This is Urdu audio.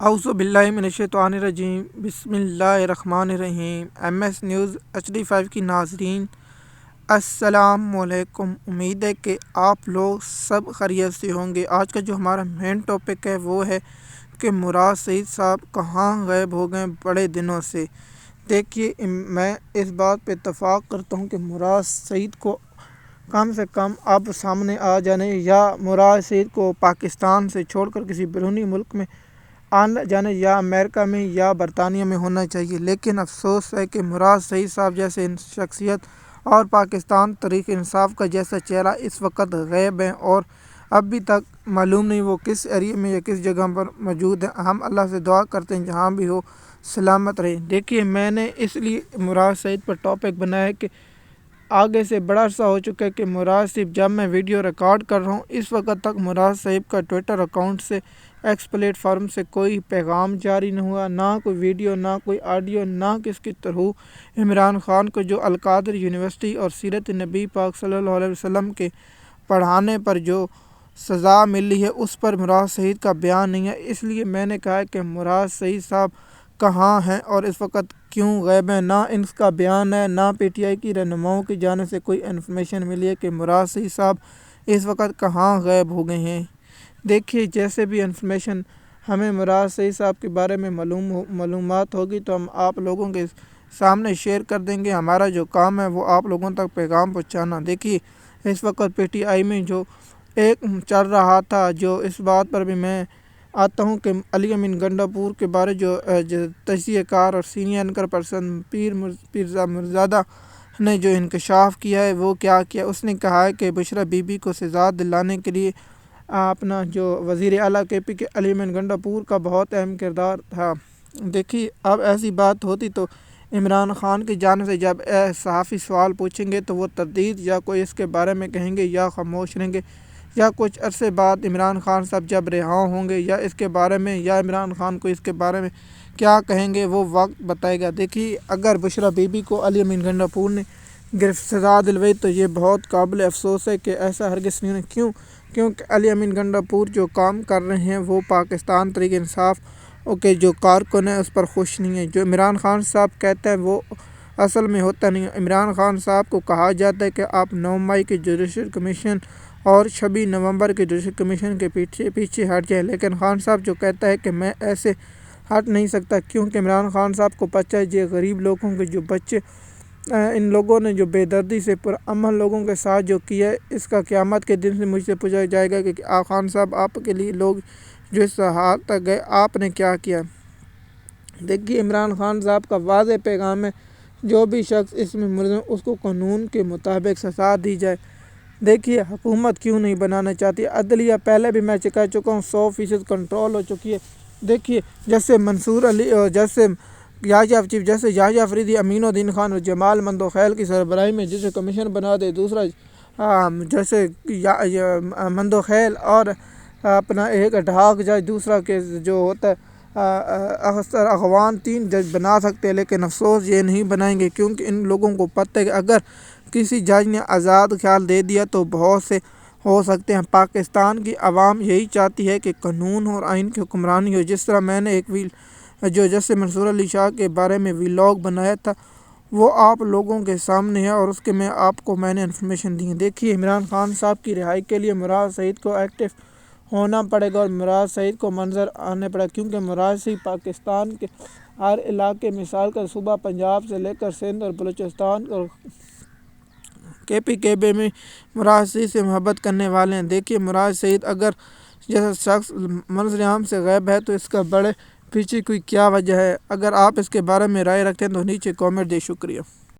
اعوذ باللہ من الشیطان الرجیم، بسم اللہ الرحمن الرحیم۔ MS نیوز HD5 کی ناظرین السلام علیکم۔ امید ہے کہ آپ لوگ سب خیریت سے ہوں گے۔ آج کا جو ہمارا مین ٹاپک ہے وہ ہے کہ مراد سعید صاحب کہاں غائب ہو گئے بڑے دنوں سے۔ دیکھیے، میں اس بات پہ اتفاق کرتا ہوں کہ مراد سعید کو کم سے کم اب سامنے آ جانے، یا مراد سعید کو پاکستان سے چھوڑ کر کسی بیرونی ملک میں آنا جانے، یا امریکہ میں یا برطانیہ میں ہونا چاہیے۔ لیکن افسوس ہے کہ مراد سعید صاحب جیسے شخصیت اور پاکستان تحریک انصاف کا جیسا چہرہ اس وقت غائب ہیں، اور ابھی تک معلوم نہیں وہ کس ایریے میں یا کس جگہ پر موجود ہیں۔ ہم اللہ سے دعا کرتے ہیں جہاں بھی ہو سلامت رہے۔ دیکھیے، میں نے اس لیے مراد سعید پر ٹاپک بنایا ہے کہ آگے سے بڑا عرصہ ہو چکا ہے کہ مراد صاحب، جب میں ویڈیو ریکارڈ کر رہا ہوں اس وقت تک مراد صاحب کا ٹویٹر اکاؤنٹ سے، ایکس پلیٹ فارم سے کوئی پیغام جاری نہیں ہوا، نہ کوئی ویڈیو، نہ کوئی آڈیو، نہ کس کی تھرو عمران خان کو جو القادر یونیورسٹی اور سیرت نبی پاک صلی اللہ علیہ وسلم کے پڑھانے پر جو سزا ملی ہے اس پر مراد سعید کا بیان نہیں ہے۔ اس لیے میں نے کہا کہ مراد سعید صاحب کہاں ہیں اور اس وقت کیوں غائب ہیں۔ نہ ان کا بیان ہے، نہ PTI کی رہنماؤں کی جانب سے کوئی انفارمیشن ملی ہے کہ مراد سعید صاحب اس وقت کہاں غائب ہو گئے ہیں۔ دیکھیے، جیسے بھی انفارمیشن ہمیں مراد سعید صاحب کے بارے میں معلومات ہوگی تو ہم آپ لوگوں کے سامنے شیئر کر دیں گے۔ ہمارا جو کام ہے وہ آپ لوگوں تک پیغام پہنچانا۔ دیکھیے، اس وقت PTI میں جو ایک چل رہا تھا، جو اس بات پر بھی میں آتا ہوں کہ علی امین گنڈا پور کے بارے جو تجزیہ کار اور سینئر اینکر پرسن پیرزا مرزادہ نے جو انکشاف کیا ہے وہ کیا کیا، اس نے کہا ہے کہ بشرا بی بی کو سزا دلانے کے لیے اپنا جو وزیر اعلیٰ KP کے علی امین گنڈا پور کا بہت اہم کردار تھا۔ دیکھیے، اب ایسی بات ہوتی تو عمران خان کی جانب سے جب صحافی سوال پوچھیں گے تو وہ تردید یا کوئی اس کے بارے میں کہیں گے یا خاموش رہیں گے، یا کچھ عرصے بعد عمران خان صاحب جب رہا ہوں گے یا اس کے بارے میں، یا عمران خان کو اس کے بارے میں کیا کہیں گے وہ وقت بتائے گا۔ دیکھیے، اگر بشرا بی بی کو علی امین گنڈا پور نے سزا دلوائی تو یہ بہت قابل افسوس ہے کہ ایسا ہرگز نہیں۔ کیونکہ علی امین گنڈا پور جو کام کر رہے ہیں وہ پاکستان تحریک انصاف کے جو کارکن ہیں اس پر خوش نہیں ہے۔ جو عمران خان صاحب کہتے ہیں وہ اصل میں ہوتا نہیں ہے۔ عمران خان صاحب کو کہا جاتا ہے کہ آپ 9 مئی کی جوڈیشل کمیشن اور 26 نومبر کی جوڈیشل کمیشن کے پیچھے ہٹ جائیں، لیکن خان صاحب جو کہتا ہے کہ میں ایسے ہٹ نہیں سکتا، کیونکہ عمران خان صاحب کو پتہ ہے یہ غریب لوگوں کے جو بچے، ان لوگوں نے جو بے دردی سے پرامن لوگوں کے ساتھ جو کیا ہے، اس کا قیامت کے دن سے مجھ سے پوچھا جائے گا کہ خان صاحب آپ کے لیے لوگ جو اس حال تک گئے آپ نے کیا کیا۔ دیکھیے، عمران خان صاحب کا واضح پیغام ہے جو بھی شخص اس میں ملزم اس کو قانون کے مطابق سزا دی جائے۔ دیکھیے، حکومت کیوں نہیں بنانا چاہتی، عدلیہ پہلے بھی میں کہہ چکا ہوں 100% کنٹرول ہو چکی ہے۔ دیکھیے، جیسے منصور علی، جیسے یحییٰ چیف جیسے یحییٰ افریدی، امین الدین خان اور جمال مندوخیل کی سربراہی میں جسے کمیشن بنا دے، دوسرا جیسے مندوخیل اور اپنا ایک ڈھاک جج، دوسرا کہ جو ہوتا ہے اختر اخوان، 3 جج بنا سکتے ہیں، لیکن افسوس یہ نہیں بنائیں گے کیونکہ ان لوگوں کو پتہ ہے کہ اگر کسی جج نے آزاد خیال دے دیا تو بہت سے ہو سکتے ہیں۔ پاکستان کی عوام یہی چاہتی ہے کہ قانون اور آئین کی حکمرانی ہو۔ جس طرح میں نے ایک جو جیسے منصور علی شاہ کے بارے میں ولاگ بنایا تھا وہ آپ لوگوں کے سامنے ہے، اور اس کے میں نے انفارمیشن دی ہے۔ دیکھیے، عمران خان صاحب کی رہائی کے لیے مراد سعید کو ایکٹیو ہونا پڑے گا اور مراد سعید کو منظر آنے پڑے گا، کیونکہ مراد سعید پاکستان کے ہر علاقے، مثال کا صوبہ پنجاب سے لے کر سندھ اور بلوچستان اور KP میں مراد سعید سے محبت کرنے والے ہیں۔ دیکھیے، مراد سعید اگر جیسا شخص منظر عام سے غائب ہے تو اس کا بڑے پیچھے کوئی کیا وجہ ہے۔ اگر آپ اس کے بارے میں رائے رکھتے ہیں تو نیچے کامنٹ دیں۔ شکریہ۔